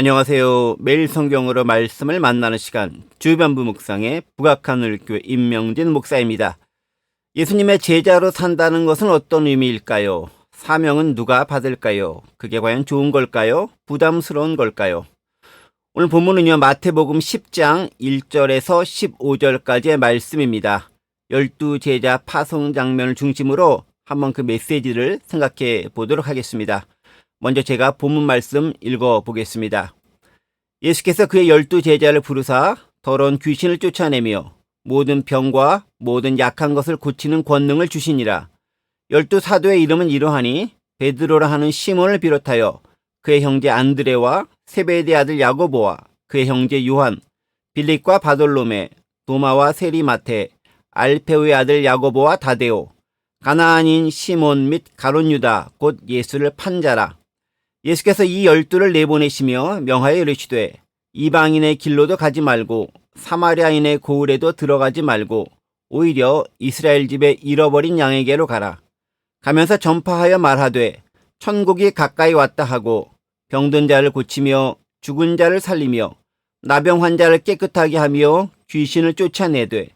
안녕하세요. 매일 성경으로 말씀을 만나는 시간 주변부 묵상의 북악하늘교회 임명진 목사입니다. 예수님의 제자로 산다는 것은 어떤 의미일까요? 사명은 누가 받을까요? 그게 과연 좋은 걸까요? 부담스러운 걸까요? 오늘 본문은요, 마태복음 10장 1절에서 15절까지의 말씀입니다. 12제자 파송 장면을 중심으로 한번 그 메시지를 생각해 보도록 하겠습니다. 먼저 제가 본문 말씀 읽어보겠습니다. 예수께서 그의 12제자를 부르사 더러운 귀신을 쫓아내며 모든 병과 모든 약한 것을 고치는 권능을 주시니라. 12사도의 이름은 이러하니 베드로라 하는 시몬을 비롯하여 그의 형제 안드레와 세베대 아들 야고보와 그의 형제 요한, 빌립과 바돌로메, 도마와 세리마테, 알페오의 아들 야고보와 다데오, 가나안인 시몬 및 가룟 유다 곧 예수를 판 자라. 예수께서 이 12를 내보내시며 명하여 이르시되 이방인의 길로도 가지 말고 사마리아인의 고을에도 들어가지 말고 오히려 이스라엘 집에 잃어버린 양에게로 가라. 가면서 전파하여 말하되 천국이 가까이 왔다 하고 병든 자를 고치며 죽은 자를 살리며 나병 환자를 깨끗하게 하며 귀신을 쫓아내되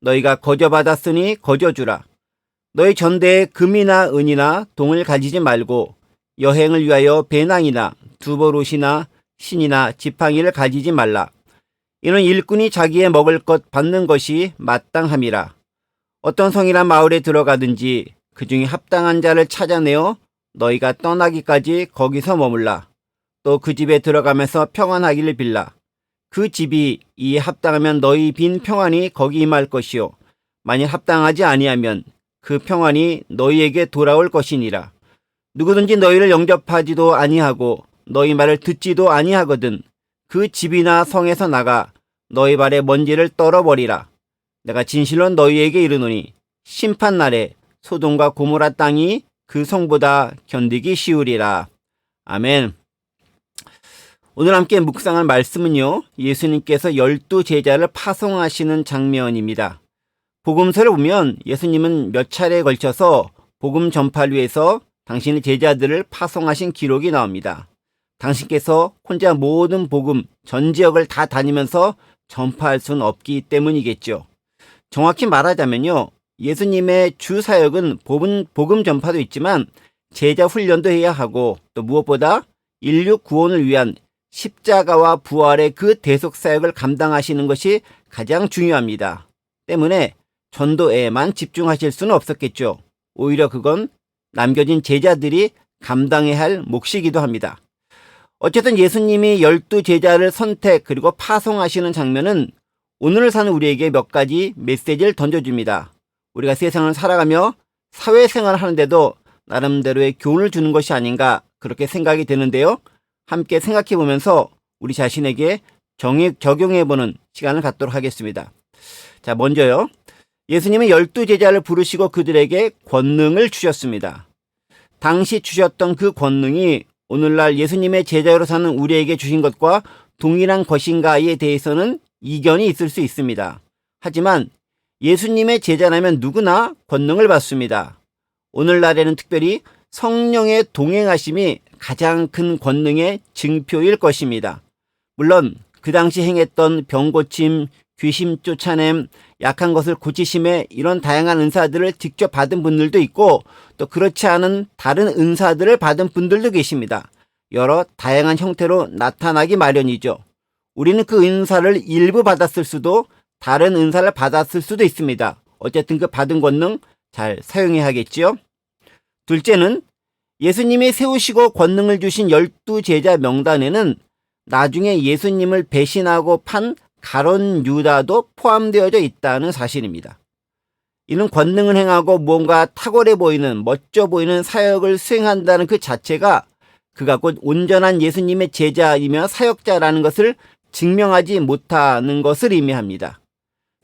너희가 거저받았으니 거저주라. 너희 전대에 금이나 은이나 동을 가지지 말고 여행을 위하여 배낭이나 두보롯이나 신이나 지팡이를 가지지 말라. 이는 일꾼이 자기의 먹을 것 받는 것이 마땅함이라. 어떤 성이나 마을에 들어가든지 그 중에 합당한 자를 찾아내어 너희가 떠나기까지 거기서 머물라. 또 그 집에 들어가면서 평안하기를 빌라. 그 집이 이에 합당하면 너희 빈 평안이 거기 임할 것이요 만일 합당하지 아니하면 그 평안이 너희에게 돌아올 것이니라. 누구든지 너희를 영접하지도 아니하고 너희 말을 듣지도 아니하거든 그 집이나 성에서 나가 너희 발에 먼지를 떨어버리라. 내가 진실로 너희에게 이르노니 심판날에 소돔과 고모라 땅이 그 성보다 견디기 쉬우리라. 아멘. 오늘 함께 묵상할 말씀은요, 예수님께서 12제자를 파송하시는 장면입니다. 복음서를 보면 예수님은 몇 차례에 걸쳐서 복음 전파를 위해서 당신의 제자들을 파송하신 기록이 나옵니다. 당신께서 혼자 모든 복음, 전 지역을 다 다니면서 전파할 수는 없기 때문이겠죠. 정확히 말하자면요, 예수님의 주 사역은 복음 전파도 있지만 제자 훈련도 해야 하고 또 무엇보다 인류 구원을 위한 십자가와 부활의 그 대속 사역을 감당하시는 것이 가장 중요합니다. 때문에 전도에만 집중하실 수는 없었겠죠. 오히려 그건 남겨진 제자들이 감당해야 할 몫이기도 합니다. 어쨌든 예수님이 12제자를 선택 그리고 파송하시는 장면은 오늘을 사는 우리에게 몇 가지 메시지를 던져줍니다. 우리가 세상을 살아가며 사회생활을 하는데도 나름대로의 교훈을 주는 것이 아닌가 그렇게 생각이 되는데요. 함께 생각해 보면서 우리 자신에게 적용해보는 시간을 갖도록 하겠습니다. 자, 먼저요. 예수님은 12제자를 부르시고 그들에게 권능을 주셨습니다. 당시 주셨던 그 권능이 오늘날 예수님의 제자로 사는 우리에게 주신 것과 동일한 것인가에 대해서는 이견이 있을 수 있습니다. 하지만 예수님의 제자라면 누구나 권능을 받습니다. 오늘날에는 특별히 성령의 동행하심이 가장 큰 권능의 증표일 것입니다. 물론 그 당시 행했던 병고침, 귀신 쫓아냄, 약한 것을 고치심에 이런 다양한 은사들을 직접 받은 분들도 있고 또 그렇지 않은 다른 은사들을 받은 분들도 계십니다. 여러 다양한 형태로 나타나기 마련이죠. 우리는 그 은사를 일부 받았을 수도 다른 은사를 받았을 수도 있습니다. 어쨌든 그 받은 권능 잘 사용해야 하겠지요. 둘째는 예수님이 세우시고 권능을 주신 12제자 명단에는 나중에 예수님을 배신하고 판 가룟 유다도 포함되어져 있다는 사실입니다. 이는 권능을 행하고 무언가 탁월해 보이는 멋져 보이는 사역을 수행한다는 그 자체가 그가 곧 온전한 예수님의 제자이며 사역자라는 것을 증명하지 못하는 것을 의미합니다.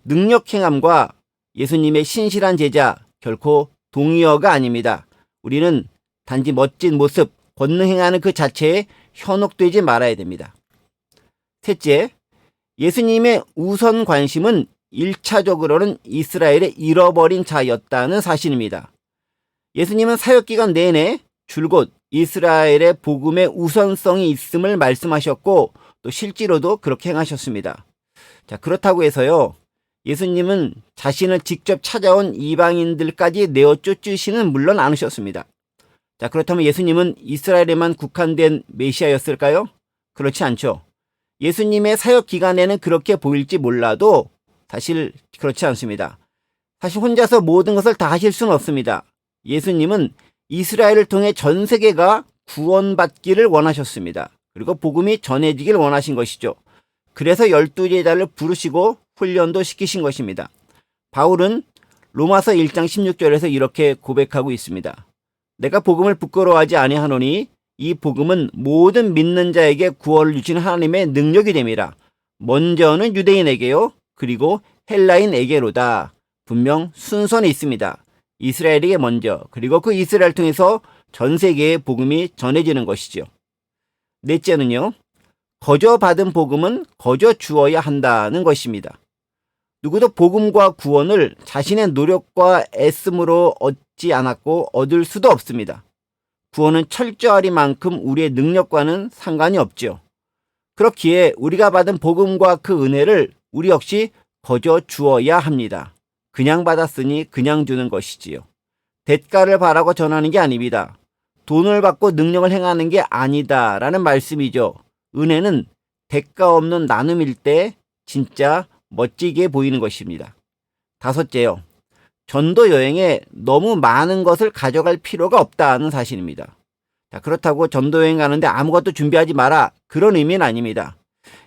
능력 행함과 예수님의 신실한 제자 결코 동의어가 아닙니다. 우리는 단지 멋진 모습, 권능 행하는 그 자체에 현혹되지 말아야 됩니다. 셋째, 예수님의 우선 관심은 1차적으로는 이스라엘의 잃어버린 자였다는 사실입니다. 예수님은 사역기간 내내 줄곧 이스라엘의 복음의 우선성이 있음을 말씀하셨고 또 실제로도 그렇게 행하셨습니다. 자, 그렇다고 해서요, 예수님은 자신을 직접 찾아온 이방인들까지 내어 쫓으시는 물론 않으셨습니다. 자, 그렇다면 예수님은 이스라엘에만 국한된 메시아였을까요? 그렇지 않죠. 예수님의 사역 기간에는 그렇게 보일지 몰라도 사실 그렇지 않습니다. 사실 혼자서 모든 것을 다 하실 수는 없습니다. 예수님은 이스라엘을 통해 전 세계가 구원받기를 원하셨습니다. 그리고 복음이 전해지길 원하신 것이죠. 그래서 12제자를 부르시고 훈련도 시키신 것입니다. 바울은 로마서 1장 16절에서 이렇게 고백하고 있습니다. 내가 복음을 부끄러워하지 아니하노니 이 복음은 모든 믿는 자에게 구원을 주시는 하나님의 능력이 됨이라. 먼저는 유대인에게요, 그리고 헬라인에게로다. 분명 순서는 있습니다. 이스라엘에게 먼저, 그리고 그 이스라엘 통해서 전 세계에 복음이 전해지는 것이죠. 넷째는요, 거저 받은 복음은 거저 주어야 한다는 것입니다. 누구도 복음과 구원을 자신의 노력과 애씀으로 얻지 않았고 얻을 수도 없습니다. 구원은 철저하리만큼 우리의 능력과는 상관이 없죠. 그렇기에 우리가 받은 복음과 그 은혜를 우리 역시 거저 주어야 합니다. 그냥 받았으니 그냥 주는 것이지요. 대가를 바라고 전하는 게 아닙니다. 돈을 받고 능력을 행하는 게 아니다라는 말씀이죠. 은혜는 대가 없는 나눔일 때 진짜 멋지게 보이는 것입니다. 다섯째요. 전도 여행에 너무 많은 것을 가져갈 필요가 없다는 사실입니다. 자, 그렇다고 전도 여행 가는데 아무것도 준비하지 마라, 그런 의미는 아닙니다.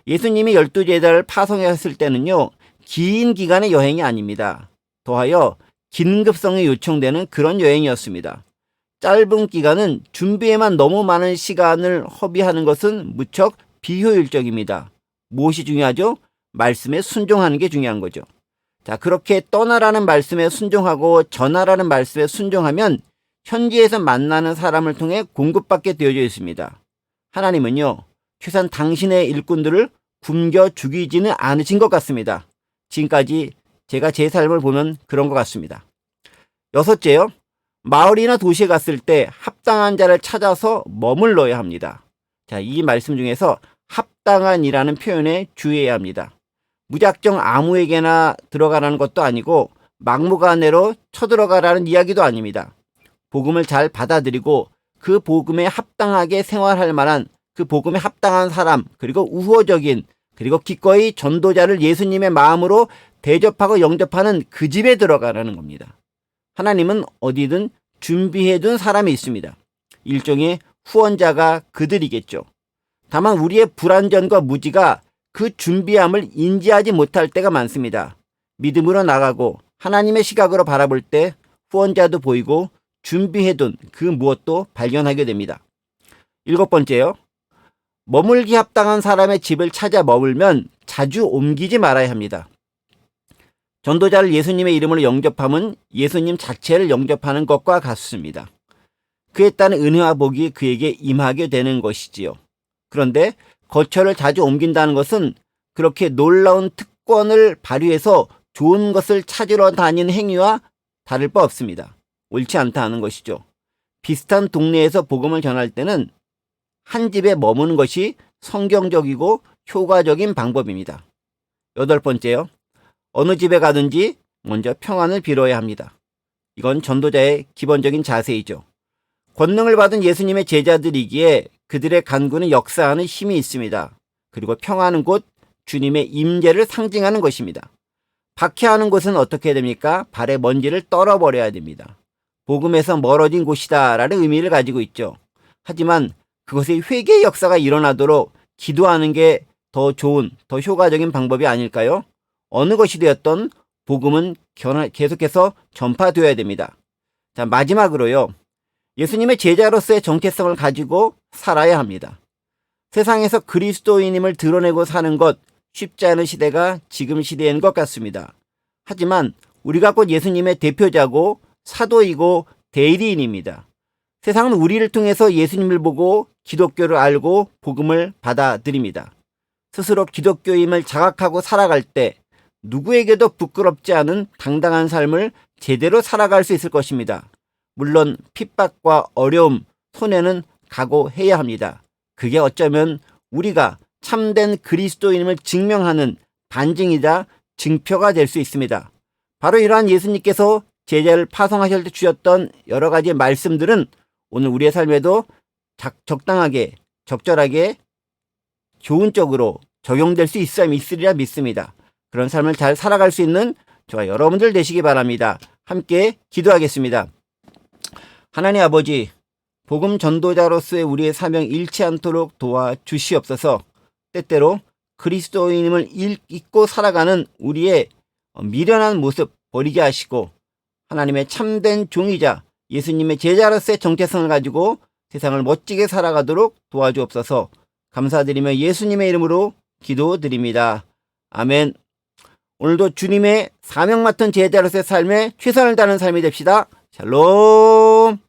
예수님이 12제자를 파송했을 때는요, 긴 기간의 여행이 아닙니다. 더하여 긴급성이 요청되는 그런 여행이었습니다. 짧은 기간은 준비에만 너무 많은 시간을 허비하는 것은 무척 비효율적입니다. 무엇이 중요하죠? 말씀에 순종하는 게 중요한 거죠. 자, 그렇게 떠나라는 말씀에 순종하고 전하라는 말씀에 순종하면 현지에서 만나는 사람을 통해 공급받게 되어져 있습니다. 하나님은요, 최소한 당신의 일꾼들을 굶겨 죽이지는 않으신 것 같습니다. 지금까지 제가 제 삶을 보면 그런 것 같습니다. 여섯째요. 마을이나 도시에 갔을 때 합당한 자를 찾아서 머물러야 합니다. 자, 이 말씀 중에서 합당한이라는 표현에 주의해야 합니다. 무작정 아무에게나 들어가라는 것도 아니고 막무가내로 쳐들어가라는 이야기도 아닙니다. 복음을 잘 받아들이고 그 복음에 합당하게 생활할 만한, 그 복음에 합당한 사람, 그리고 우호적인, 그리고 기꺼이 전도자를 예수님의 마음으로 대접하고 영접하는 그 집에 들어가라는 겁니다. 하나님은 어디든 준비해둔 사람이 있습니다. 일종의 후원자가 그들이겠죠. 다만 우리의 불완전과 무지가 그 준비함을 인지하지 못할 때가 많습니다. 믿음으로 나가고 하나님의 시각으로 바라볼 때 후원자도 보이고 준비해둔 그 무엇도 발견하게 됩니다. 7번째요. 머물기 합당한 사람의 집을 찾아 머물면 자주 옮기지 말아야 합니다. 전도자를 예수님의 이름으로 영접함은 예수님 자체를 영접하는 것과 같습니다. 그에 따른 은혜와 복이 그에게 임하게 되는 것이지요. 그런데 거처를 자주 옮긴다는 것은 그렇게 놀라운 특권을 발휘해서 좋은 것을 찾으러 다니는 행위와 다를 바 없습니다. 옳지 않다 하는 것이죠. 비슷한 동네에서 복음을 전할 때는 한 집에 머무는 것이 성경적이고 효과적인 방법입니다. 8번째요. 어느 집에 가든지 먼저 평안을 빌어야 합니다. 이건 전도자의 기본적인 자세이죠. 권능을 받은 예수님의 제자들이기에 그들의 간구는 역사하는 힘이 있습니다. 그리고 평안은 곧 주님의 임재를 상징하는 것입니다. 박해하는 곳은 어떻게 됩니까? 발의 먼지를 떨어버려야 됩니다. 복음에서 멀어진 곳이다 라는 의미를 가지고 있죠. 하지만 그것의 회개의 역사가 일어나도록 기도하는 게 더 좋은, 더 효과적인 방법이 아닐까요? 어느 것이 되었던 복음은 계속해서 전파되어야 됩니다. 자, 마지막으로요. 예수님의 제자로서의 정체성을 가지고 살아야 합니다. 세상에서 그리스도인임을 드러내고 사는 것 쉽지 않은 시대가 지금 시대인 것 같습니다. 하지만 우리가 곧 예수님의 대표자고 사도이고 대리인입니다. 세상은 우리를 통해서 예수님을 보고 기독교를 알고 복음을 받아들입니다. 스스로 기독교임을 자각하고 살아갈 때 누구에게도 부끄럽지 않은 당당한 삶을 제대로 살아갈 수 있을 것입니다. 물론 핍박과 어려움, 손해는 각오해야 합니다. 그게 어쩌면 우리가 참된 그리스도인임을 증명하는 반증이자 증표가 될 수 있습니다. 바로 이러한 예수님께서 제자를 파송하실 때 주셨던 여러 가지 말씀들은 오늘 우리의 삶에도 적당하게, 적절하게, 좋은 쪽으로 적용될 수 있으리라 믿습니다. 그런 삶을 잘 살아갈 수 있는 저와 여러분들 되시기 바랍니다. 함께 기도하겠습니다. 하나님 아버지, 복음 전도자로서의 우리의 사명 잃지 않도록 도와주시옵소서. 때때로 그리스도인임을 잊고 살아가는 우리의 미련한 모습 버리게 하시고 하나님의 참된 종이자 예수님의 제자로서의 정체성을 가지고 세상을 멋지게 살아가도록 도와주옵소서. 감사드리며 예수님의 이름으로 기도드립니다. 아멘. 오늘도 주님의 사명 맡은 제자로서의 삶에 최선을 다하는 삶이 됩시다. 샬롬.